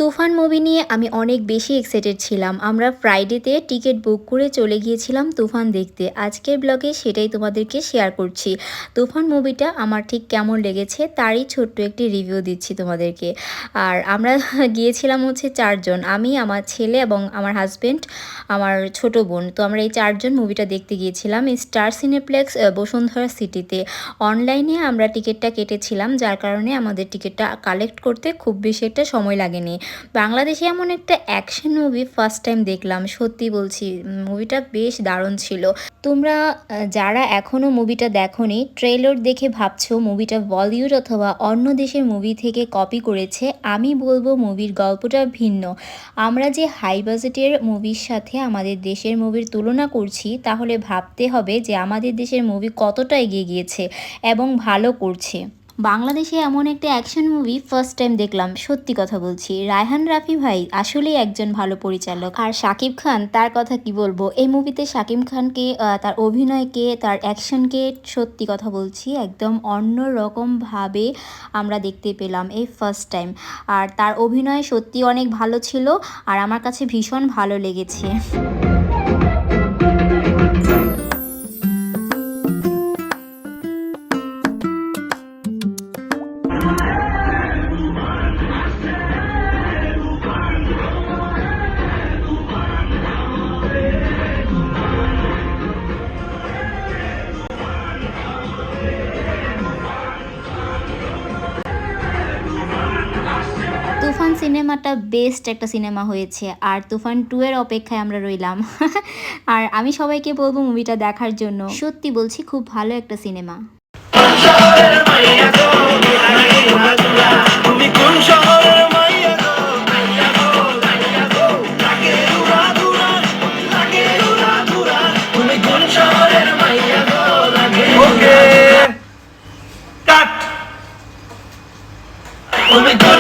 তুফান movie নিয়ে আমি অনেক বেশি এক্সাইটেড ছিলাম। আমরা ফ্রাইডেতে টিকিট বুক করে চলে গিয়েছিলাম তুফান দেখতে। আজকের ব্লগে সেটাই তোমাদেরকে শেয়ার করছি। তুফান মুভিটা আমার ঠিক কেমন লেগেছে তারই ছোট্ট একটি রিভিউ দিচ্ছি তোমাদেরকে। আর আমরা গিয়েছিলাম হচ্ছে 4 জন, আমি, আমার ছেলে এবং আমার হাজব্যান্ড, আমার ছোট বোন। তো আমরা এই 4 জন মুভিটা দেখতে গিয়েছিলাম স্টার সিনেপ্লেক্স বসুন্ধরা সিটিতে। অনলাইনে আমরা টিকিটটা কেটেছিলাম, যার কারণে আমাদের টিকিটটা কালেক্ট করতে খুব বেশি একটা সময় লাগেনি। বাংলাদেশে এমন একটা অ্যাকশন মুভি ফার্স্ট টাইম দেখলাম, সত্যি বলছি মুভিটা বেশ দারুণ ছিল। তোমরা যারা এখনও মুভিটা দেখোনি, ট্রেলার দেখে ভাবছো মুভিটা বলিউড অথবা অন্য দেশের মুভি থেকে কপি করেছে, আমি বলবো মুভির গল্পটা ভিন্ন। আমরা যে হাই বাজেটের মুভির সাথে আমাদের দেশের মুভির তুলনা করছি, তাহলে ভাবতে হবে যে আমাদের দেশের মুভি কতটা এগিয়ে গিয়েছে এবং ভালো করছে। বাংলাদেশে এমন একটা অ্যাকশন মুভি ফার্স্ট টাইম দেখলাম, সত্যি কথা বলছি। রায়হান রাফি ভাই আসলেই একজন ভালো পরিচালক। আর শাকিব খান, তার কথা কি বলবো, এই মুভিতে শাকিব খানকে, তার অভিনয়কে, তার অ্যাকশনকে, সত্যি কথা বলছি একদম অন্য রকমভাবে আমরা দেখতে পেলাম এই ফার্স্ট টাইম। আর তার অভিনয় সত্যি অনেক ভালো ছিল আর আমার কাছে ভীষণ ভালো লেগেছে। তুফান সিনেমাটা বেস্ট একটা সিনেমা হয়েছে, আর তুফান 2 এর অপেক্ষায় আমরা রইলাম। আর আমি সবাইকে বলবো মুভিটা দেখার জন্য, সত্যি বলছি খুব ভালো একটা সিনেমা। Oh my God.